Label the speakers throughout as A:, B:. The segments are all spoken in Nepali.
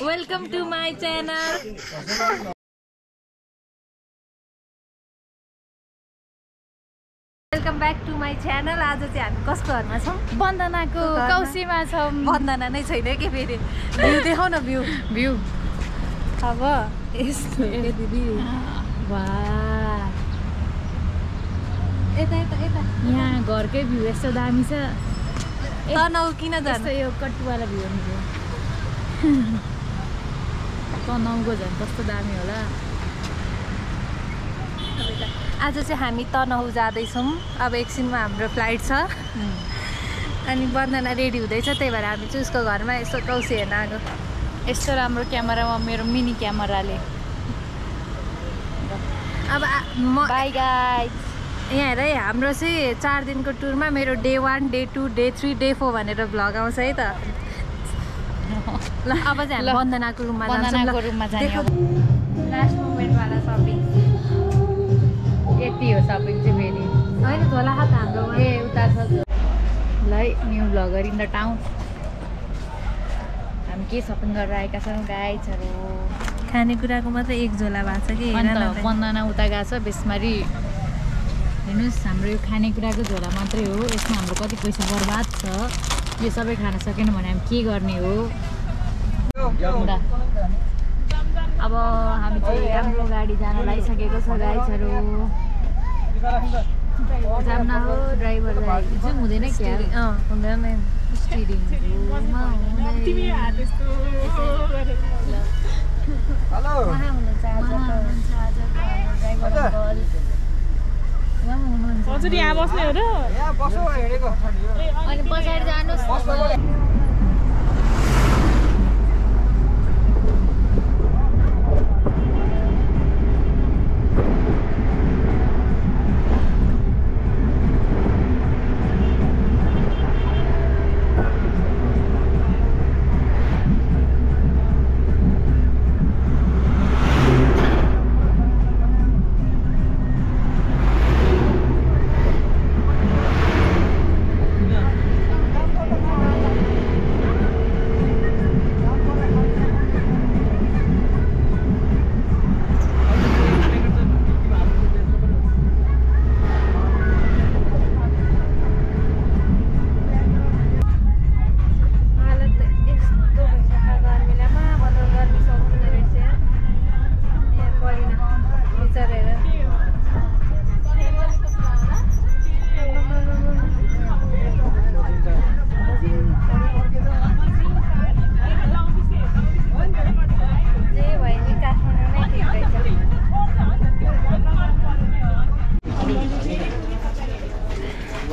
A: Welcome to my channel. Welcome back to my channel. आज चाहिँ हामी कसको घरमा छौं?
B: बन्दनाको कौसीमा छौं।
A: बन्दना नै छैन के फेरि। भ्यू देखाउ न भ्यू। अब यस्तो के दिदी। वाह। यता
B: यहाँ घरकै भ्यू यस्तो दामी छ।
A: तनहु किन जान्छ?
B: यस्तो यो कटुवाला भ्यू हुन्छ। तनहुको झन् कस्तो दामी होला।
A: आज चाहिँ हामी तनहु जाँदैछौँ। अब एकछिनमा हाम्रो फ्लाइट छ अनि बन्दना रेडी हुँदैछ, त्यही भएर हामी चाहिँ उसको घरमा यसो कौसी हेर्न आएको।
B: यस्तो राम्रो क्यामेरामा मेरो मिनी क्यामेराले।
A: अब
B: बाई गाइज।
A: यहाँ हेर है, हाम्रो चाहिँ 4 दिनको टुरमा मेरो डे 1, डे 2, डे 3, डे 4 भनेर भ्लग आउँछ है त। ल अब चाहिँ हामी बन्दनाको रुममा जान्छौँ।
B: लास्ट मोमेन्टवाला सपिङ यति हो सपिङ चाहिँ फेरि
A: होइन झोला हात हाम्रो
B: ए उता छ ल। New bagger in the town. हामी के सपिङ गरेर आएका छौँ गाइजहरू।
A: खानेकुराको मात्रै एक झोला भएको छ कि
B: बन्दना उता गएको छ बेसमारी। हेर्नुहोस् हाम्रो यो खानेकुराको झोला मात्रै हो, यसमा हाम्रो कति पैसा बर्बाद छ। यो सबै खान सकेन भने हामी के गर्ने हो। अब हामी चाहिँ राम्रो गाडी जान लागिसकेको छ गाइजहरू। जाम्न हो ड्राइभर चाहिँ हुँदैन क्या?
A: हुँदैन
B: स्टिरिङ
C: हजुर यहाँ बस्ने हो र?
B: अनि पछाडि जानुहोस्।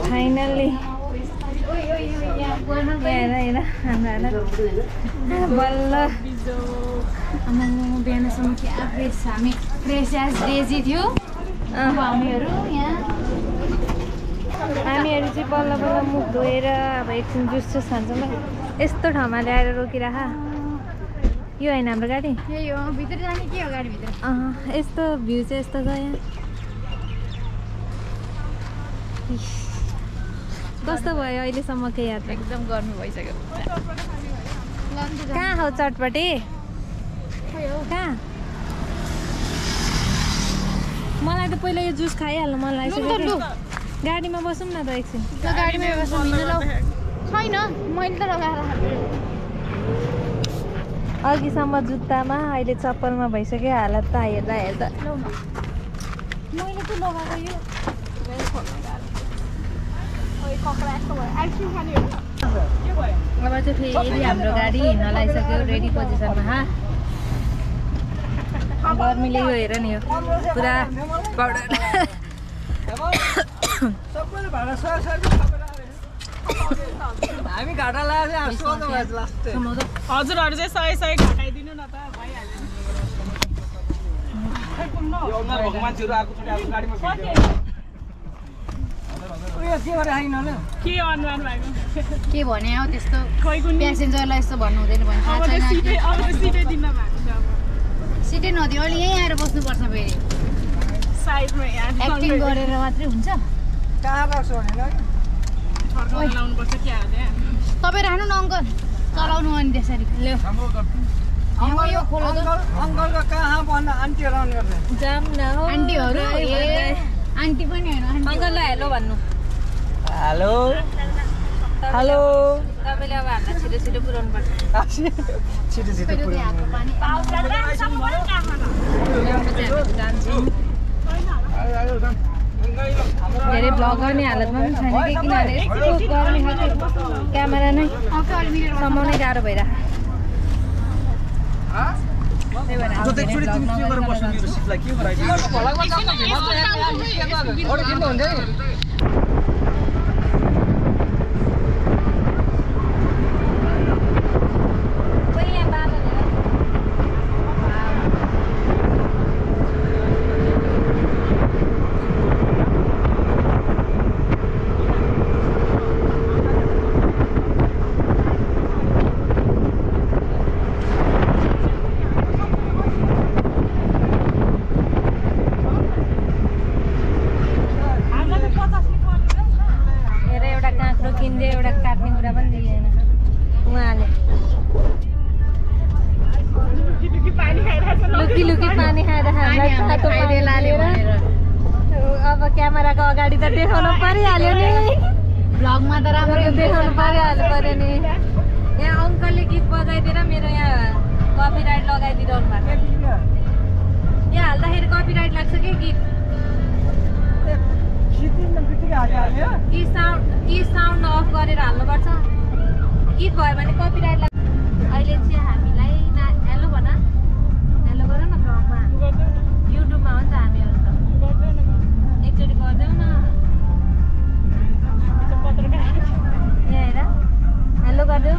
A: फाइनल्ली बल्ल
B: बिहानसम्म क्या फ्रेस हामी फ्रेस एज डेजी थियो हामीहरू यहाँ।
A: हामीहरू चाहिँ बल्ल बल्ल मुख धोएर अब एकछिन जुस खान्छौँ। यस्तो ठाउँमा ल्याएर रोकिराख। यो होइन हाम्रो गाडी,
B: यही हो भित्र जाने के हो गाडीभित्र।
A: यस्तो भ्यू चाहिँ यस्तो छ यहाँ। कस्तो भयो अहिलेसम्मको यात्रा?
B: एकदम गर्मी भइसक्यो।
A: कहाँ हौ चटपटे? कहाँ? मलाई त पहिला यो जुस खाइहाल्नु मन लागिसक्यो। गाडीमा बसौँ न त एकछिन।
B: गाडीमा बसौँ छैन मैले त लगाएर
A: अघिसम्म जुत्तामा अहिले चप्पलमा भइसक्यो हालत त हेर्दा
B: मैले त लगाएको यो
A: अब चाहिँ फेरि हाम्रो गाडी हिँड्न लागिसक्यो रेडी पोजिसनमा। गर्मीले यो हेर नि, यो पुरा पाउडर।
C: हामी घाटा लाग्यो हजुरहरू चाहिँ सही घटाइदिनु न त
B: के भने हो त्यस्तो प्यासेन्जरलाई यस्तो भन्नु हुँदैन भने थाहा छैन। सिटै नदियो अहिले यहीँ आएर बस्नुपर्छ फेरि। एक्टिङ गरेर मात्रै हुन्छ।
C: कहाँ राख्छु भने फर्काउन लाउनुपर्छ क्या त्यहाँ
B: तपाईँ राख्नु न अङ्कल चलाउनु अनि त्यसरी ल्याऊ
D: अङ्कलको कहाँ भन्न आन्टी रहनु गर्ने
A: जाम न हो
B: आन्टीहरू आन्टी पनि होइन
A: अङ्कललाई हेलो भन्नु
D: हेलो हेलो
A: तपाईँले अब हामीलाई छिटो छिटो पुऱ्याउनु पर्छ
D: छिटो छिटो
A: धेरै भ्लग गर्ने हालतमा पनि छैन कि किनभने यस्तो गर्मी खालको क्यामेरा नै समाउनै गाह्रो भइरहेको त्यही भएर अब क्यामेराको अगाडि त देखाउनु परिहाल्यो नि
B: भ्लगमा त राम्रो
A: देखाउनु पर्यो नि यहाँ अङ्कलले गीत बजाइदिएर मेरो यहाँ कपिराइट लगाइदिइरहनु भएको यहाँ हाल्दाखेरि कपिराइट लाग्छ कि गीत कि साउन्ड अफ गरेर हाल्नुपर्छ गीत भयो भने कपिराइट लाग्छ अहिले चाहिँ हामीलाई हेलो भन हेलो गर न भ्लगमा युट्युबमा हो नि त हामीहरू त एकचोटि गरिदेऊ न यहाँ हेर हेलो गरिदेऊ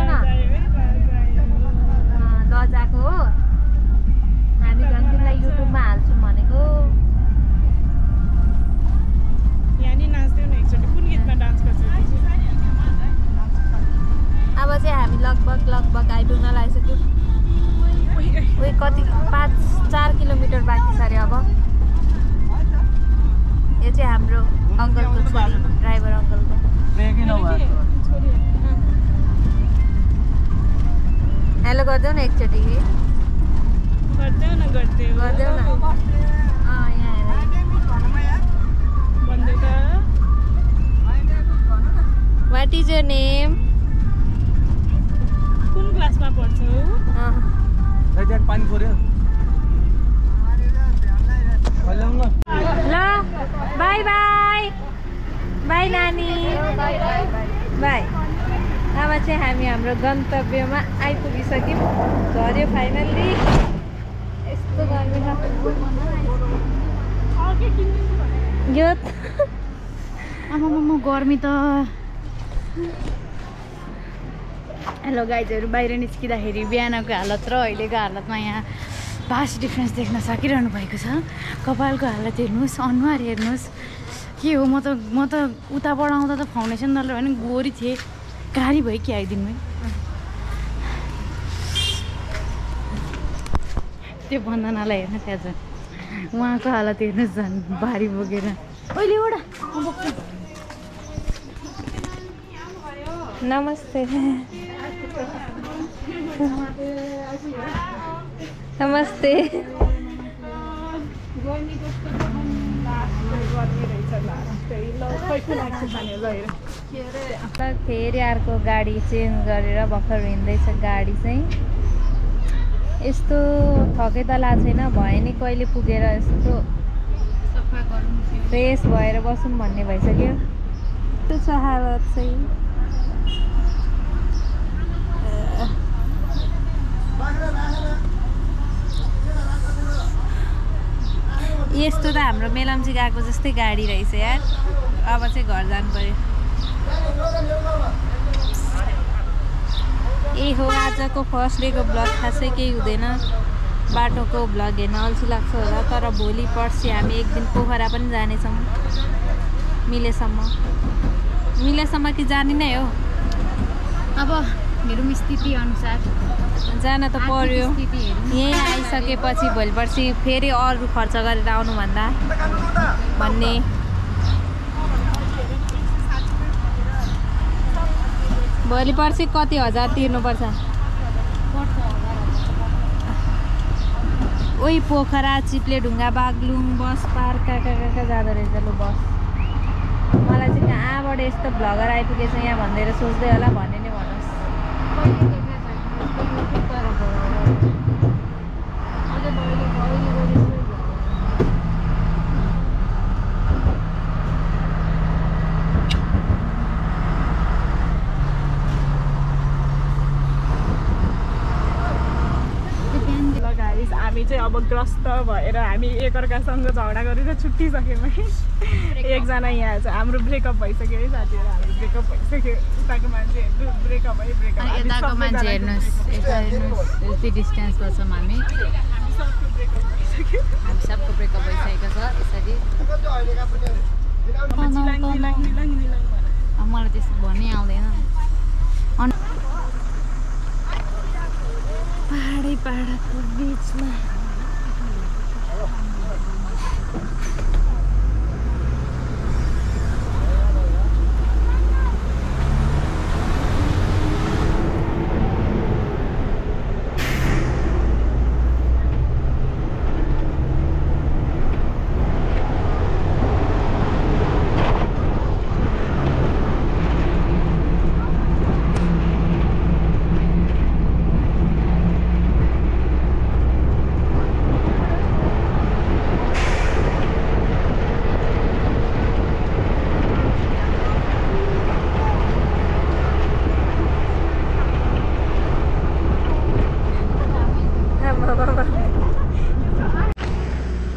A: न लजाको हो हामी झन् तिमीलाई युट्युबमा हाल्छौँ भनेको
C: यहाँ नि नाच्दैउ न एकचोटि कुन गीतमा डान्स गर्छ
A: अब चाहिँ हामी लगभग आइपुग्न लागिसक्यो उयो कति 4 किलोमिटर बाँकी छ अरे अब यो चाहिँ हाम्रो अङ्कलको छोरी ड्राइभर अङ्कलको हेलो गरिदेऊ न एकचोटि
C: गर्दैउ न
A: गरिदेऊ न यहाँ
C: भन्दै त
A: वाट इज योर नेम
C: कुन क्लासमा पढ्छौ
D: पानी पर्यो
A: ल बाई बाई बाई नानी बाई अब चाहिँ हामी हाम्रो गन्तव्यमा आइपुगिसक्यौँ झऱ्यो फाइनल्ली यस्तो गर्मी यो
B: आमामा गर्मी त हेलो गाइजहरू बाहिर निस्किँदाखेरि बिहानको हालत र अहिलेको हालतमा यहाँ भास्ट डिफ्रेन्स देख्न सकिरहनु भएको छ कपालको हालत हेर्नुहोस् अनुहार हेर्नुहोस् के हो म त उताबाट आउँदा त फाउन्डेसन नलगाएर भने गोरी थिएँ गाडी भयो कि आइदिनमै त्यो बन्दनालाई हेर्नु त्यहाँ झन् उहाँको हालत हेर्नुहोस् झन् भारी बोकेर अहिले एउटा
A: नमस्ते नमस्ते फेरि अर्को गाडी चेन्ज गरेर भर्खर हिँड्दैछ गाडी चाहिँ यस्तो थकै त लाग्छ छैन भयो नि कहिले पुगेर यस्तो फ्रेस भएर बसौँ भन्ने भइसक्यो त्यो छ हालत चाहिँ यस्तो त हाम्रो मेलम्ची गएको जस्तै गाडी रहेछ यार अब चाहिँ घर जानु पर्यो यही हो आजको फर्स्ट डेको ब्लग खासै केही हुँदैन बाटोको ब्लग हेर्न अल्छी लाग्छ होला तर भोलि पर्सि हामी एक दिन पोखरा पनि जानेछौँ मिलेसम्म कि जाने नै हो
B: अब हेरौँ स्थिति अनुसार
A: जान त पर्यो यहीँ आइसकेपछि भोलि पर्सि फेरि अरू खर्च गरेर आउनुभन्दा भन्ने भोलि पर्सि कति हजार तिर्नुपर्छ? ओइ पोखरा चिप्ले ढुङ्गा बागलुङ बस पार्क कहाँ जाँदो रहेछ लु बस। मलाई चाहिँ कहाँबाट यस्तो भ्लगर आइपुगेछ यहाँ भनेर सोच्दै होला भन्ने नै भन्नुहोस्।
C: हामी चाहिँ अब ग्रस्त भएर हामी एकअर्कासँग झगडा गरेर छुट्टिसक्यौँ है। एकजना यहाँ छ, हाम्रो ब्रेकअप भइसक्यो है साथीहरू, हाम्रो ब्रेकअप भइसक्यो। उताको मान्छेहरू ब्रेकअप है ब्रेकअप।
B: यताको मान्छे हेर्नुहोस्, यता हेर्नुहोस्, यति डिस्टेन्समा छौँ हामी। हामी सबको ब्रेकअप भइसकेको छ यसरी। मलाई त्यस्तो भन्नै आउँदैन।
A: पहाडको बिचमा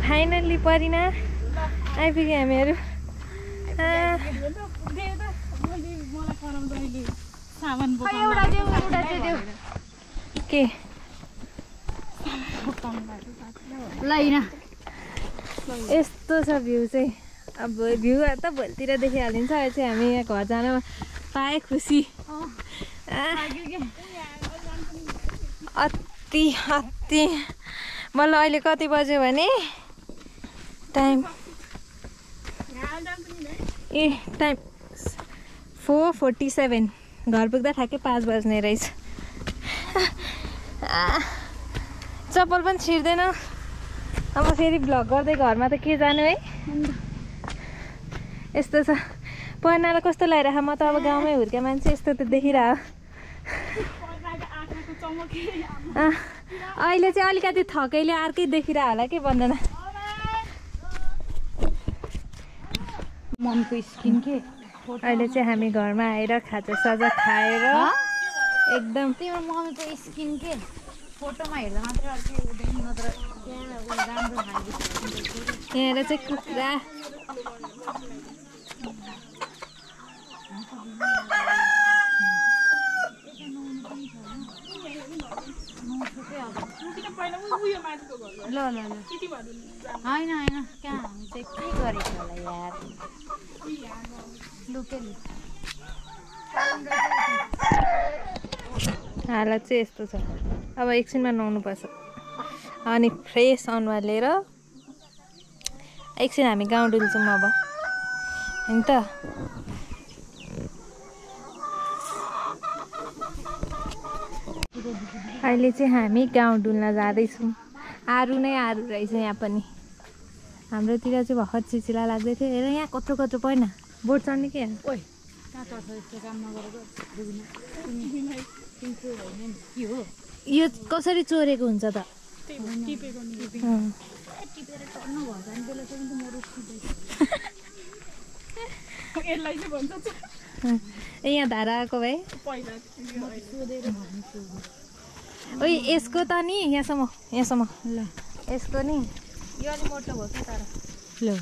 A: फाइनल्ली परिना आइपुग्यो हामीहरू। के यस्तो छ भ्यू चाहिँ। अब भ्यू त भोलितिर देखिहालिन्छ। अहिले चाहिँ हामी यहाँ घर जान पाएँ खुसी। अति अति बल्ल अहिले कति बज्यो भने टाइम 4:47। घर पुग्दा ठ्याक्कै 5 बज्ने रहेछ। चप्पल पनि छिर्दैन। अब फेरि भ्लग गर्दै घरमा त के जानु है। यस्तो छ। पहिनालाई कस्तो लागिरहेको, म त अब गाउँमै हुर्के मान्छे, यस्तो त देखिरह। अहिले चाहिँ अलिकति थकैले अर्कै देखिरह होला कि वन्दना।
B: मनको स्किन के
A: अहिले चाहिँ हामी घरमा आएर खाजासाजा खाएर एकदम
B: तिम्रो मम्मीको स्किन के फोटोमा हेर्दा मात्रै अर्कै हुँदैन, नत्र राम्रो खाइदिन्छ।
A: यहाँ चाहिँ कुखुरा
B: ल ल ल होइन होइन कहाँ हामी चाहिँ के गरेको होला यार। लुकेली
A: हालत चाहिँ यस्तो छ। अब एकछिनमा नुहाउनुपर्छ अनि फ्रेस अनुहार लिएर एकछिन हामी गाउँ डुल्छौँ अब, होइन त। अहिले चाहिँ हामी गाउँ डुल्न जाँदैछौँ। आरु नै आरु रहेछ यहाँ पनि। हाम्रोतिर चाहिँ भर्खर चिचिला लाग्दै थियो। हेर यहाँ कत्रो कत्रो पहिन बोट चढ्ने के
B: ओइ कहाँ चढ्छ यस्तो काम नगरेको हो।
A: यो कसरी चोरेको हुन्छ त? ए यहाँ धारा आएको भए ओइ यसको त नि यहाँसम्म ल यसको नि यो अलि मोटो भयो कि तर
B: ल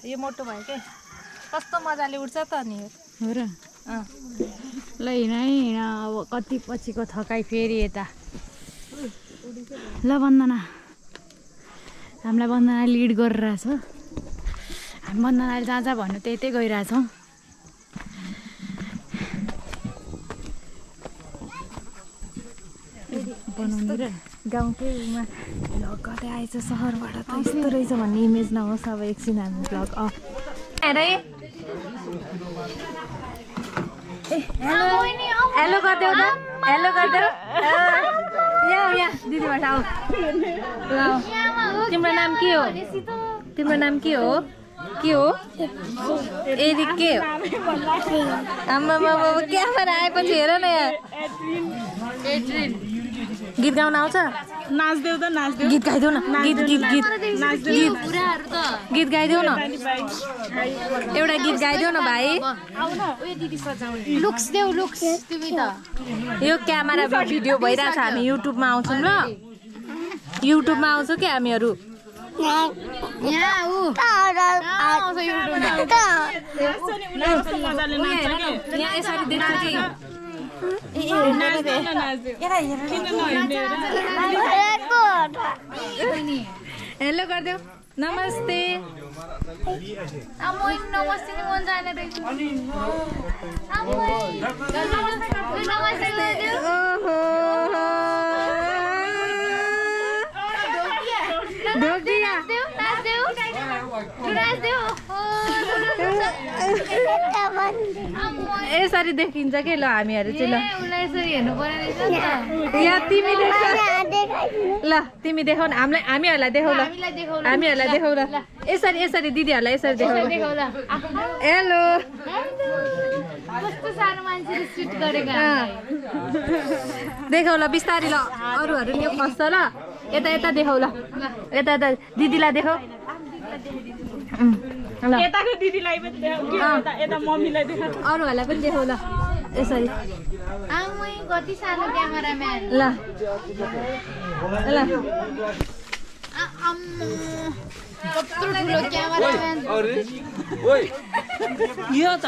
A: यो मोटो भयो के कस्तो मजाले उठ्छ त नि
B: हो र। ल हिँड है हिँड, अब कति पछिको थकाइ फेरि यता। ल वन्दना, हामीलाई वन्दना लिड गरिरहेछ। हामी वन्दनाले जहाँ जहाँ भन्नु त्यही गइरहेछौँ। बनाउने र
A: गाउँकै उमा भ्लग गर्दै आएछ सहरबाट त यस्तो रहेछ भन्ने इमेज नहोस्। अब एकछिन हामी भ्लग हेरै हेलो गरिदेऊ त हेलो गरिदेऊ यहाँ दिदीबाट आऊ तिम्रो नाम के हो तिम्रो नाम के हो एरी के हो आमा क्यामेरा आएपछि हेर न यहाँ गीत गाउन आउँछ
C: नाच्देऊ त नाच्देऊ
A: गीत गाइदेऊ न गीत गाइदेऊ न एउटा गीत गाइदेऊ न भाइ
B: लुक्स देऊ लुक्स तिमी त
A: यो क्यामेरा भिडियो भइरहेछ हामी युट्युबमा आउँछौँ ल युट्युबमा आउँछौँ कि हामीहरू
B: यहाँ
A: यहाँ यसरी देख्छ कि हेलो गरिदेऊ नमस्ते
B: नमस्ते नि मन जाने रहेछ
A: यसरी देखिन्छ कि ल हामीहरू चाहिँ ल
B: यसरी हेर्नु पर्ने रहेछ
A: यहाँ तिमी देख्छ ल तिमी देखाउ न हामीहरूलाई देखाउ ल हामीहरूलाई देखाउ ल यसरी यसरी दिदीहरूलाई यसरी देखाउ हेलो
B: कस्तो सानो मान्छेले सुट गरेको
A: देखाउ ल बिस्तारै ल अरूहरू नि खस्छ ल यता यता देखाउ ल यता यता दिदीलाई देखाउ
C: यताको दिदीलाई पनि देखाऊ यता मम्मीलाई देखाऊ
A: अरूहरूलाई पनि देखाउ ल यसरी
B: आमै कति सानो क्यामेराम्यान
A: ल ल
B: कत्रो ठुलो क्यामेराम्यान
D: यो त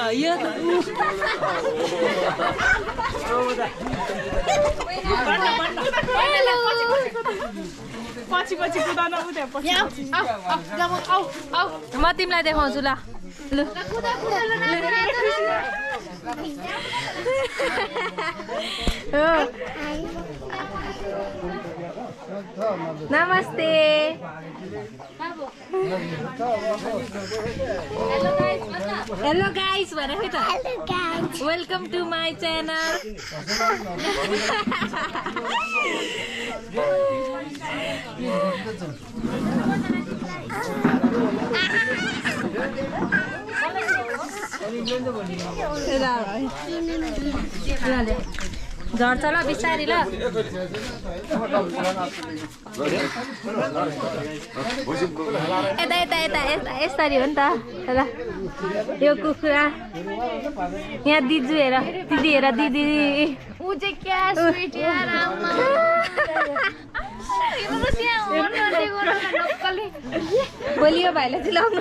C: पछि कुदाउन उता पछि
A: म तिमीलाई देखाउँछु ल ल नमस्ते हेलो गाइस भने खै त वेलकम टु माई च्यानल झर्छ ल बिस्तारी ल यता यता यता यता यसरी हो नि त ल यो कुखुरा यहाँ दिजु हेर दिदी हेर दिदी
B: ऊ चाहिँ क्या स्विट यार आमा
A: भोलि यो भाइलाई चाहिँ लाउनु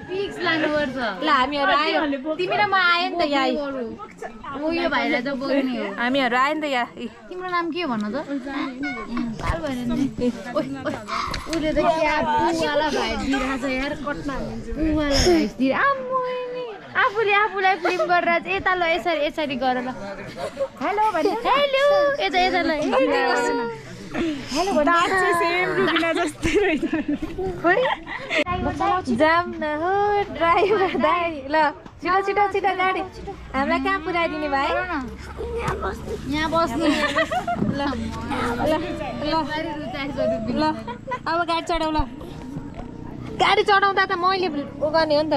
B: फिक्स लानुपर्छ
A: ल हामीहरू आयो तिमी र म आयो नि त यहाँ
B: ऊ यो भाइलाई त बोल्ने हो
A: हामीहरू आयो नि त यहाँ
B: तिम्रो नाम के भन त पाल भएन नि उसले त क्या पुवाला भाइ दिइरहेछ यार कट्ना पुवाला भाइ दिइ आफूले आफूलाई फिल्म गरेर चाहिँ यता ल यसरी यसरी गर ल हेलो हेलो यता यता ल हेलो
A: जाम न हो ड्राइभर दाइ ल छिटो छिटो छिटो गाडी हामीलाई कहाँ पुऱ्याइदिने भाइ
B: यहाँ बस्नु
A: ल ल ल अब गाडी चढाउ ल गाडी चढाउँदा त मैले उ गर्ने हो नि त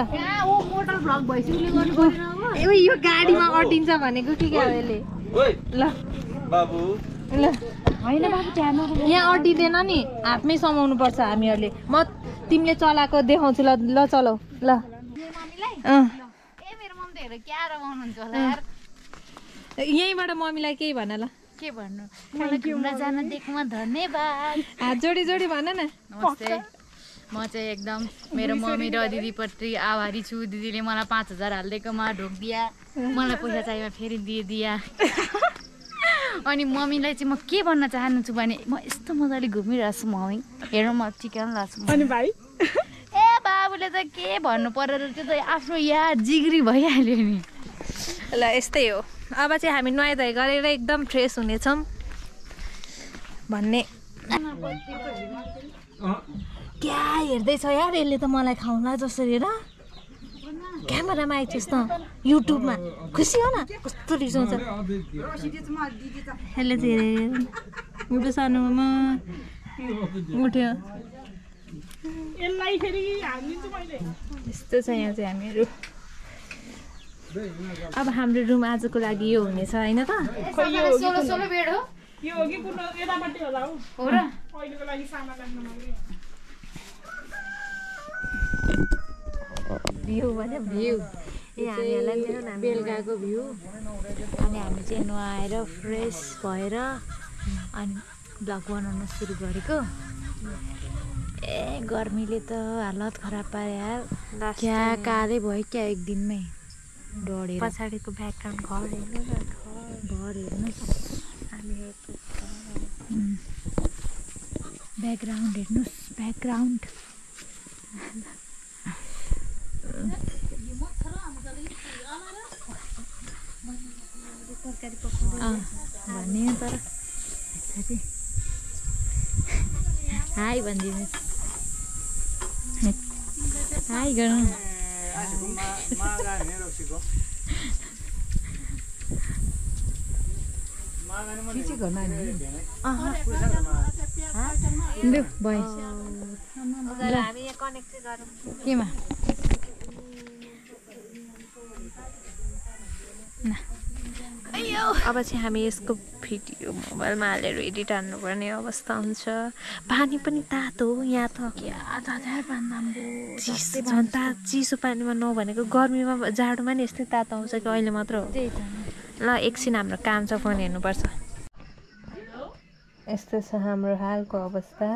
B: मोटर भ्लग भइसक्यो गर्नु पर्दैन
A: यो गाडीमा अटिन्छ भनेको कि क्या यसले ल
D: बाबु
A: ल
B: होइन बाबु टाइम
A: यहाँ अटिँदैन नि हातमै समाउनु पर्छ हामीहरूले म तिमीले चलाएको देखाउँछु ल ल चलाऊ ल
B: मेरो मम त हेर क्या रमाउनुहुन्छ होला यार
A: यहीँबाट मम्मीलाई केही भन ल
B: के भन्नु मलाई घुम्न जान दिएकोमा धन्यवाद
A: हात जोडी जोडी भन न
B: नमस्ते म चाहिँ एकदम मेरो मम्मी र दिदीप्रति आभारी छु दिदीले मलाई 5000 हालिदिएकोमा ढोक दिया मलाई पैसा चाहियो फेरि दिया अनि मम्मीलाई चाहिँ म के भन्न चाहन्छु भने म यस्तो मजाले घुमिरहेको छु मम्मी हेरौँ म टिका पनि लाग्छु
C: अनि भाइ
B: ए बाबुले त के भन्नु परेर त्यो त आफ्नो याद जिग्री भइहाल्यो नि
A: ल यस्तै हो अब चाहिँ हामी नुहाइ धुवाइ गरेर एकदम फ्रेस हुनेछौँ भन्ने क्या हेर्दैछ यार यसले त मलाई खाउँला जसरी र क्यामेरामा आइछस् त युट्युबमा खुसी हो न कस्तो रिसाउँछ यसले चाहिँ उठ्यो सानोमा उठ्यो
C: यसलाई फेरि हालिदिन्छु मैले
A: यस्तो छ यहाँ चाहिँ हामीहरू अब हाम्रो रुम आजको लागि यो हुनेछ होइन त
B: सोलो बेड हो
C: यो हो कि कुन यतापट्टि होला हौ
B: हो र
C: अहिलेको लागि सामान राख्न माग्ने
A: भ्यू भन्यो भ्यू ए हामीहरूलाई पनि दिनु न
B: बेलुकाको भ्यू
A: अनि हामी चाहिँ नुहाएर फ्रेस भएर अनि ब्लग बनाउन सुरु गरेको ए गर्मीले त हालत खराब पारे यार
B: क्या कालै भयो क्या एक दिनमै डढेर
A: पछाडिको ब्याकग्राउन्ड घर हेर्नु न
B: घर हेर्नुहोस् ब्याकग्राउन्ड हेर्नुहोस् ब्याकग्राउन्ड
A: तरकारी पकाउँदै
B: भन्ने तर हाई भनिदिनुहोस् हाई गर्नु लु भयो
A: हामी यहाँ कनेक्ट चाहिँ गरौँ
B: केमा
A: अब चाहिँ हामी यसको भिडियो मोबाइलमा हालेर एडिट हाल्नुपर्ने अवस्था हुन्छ पानी पनि तातो हो यहाँ त चिसो पानीमा नभनेको गर्मीमा जाडोमा नि यस्तै तातो आउँछ कि अहिले मात्र हो ल एकछिन हाम्रो काम छ फोन हेर्नुपर्छ यस्तो छ हाम्रो हालको अवस्था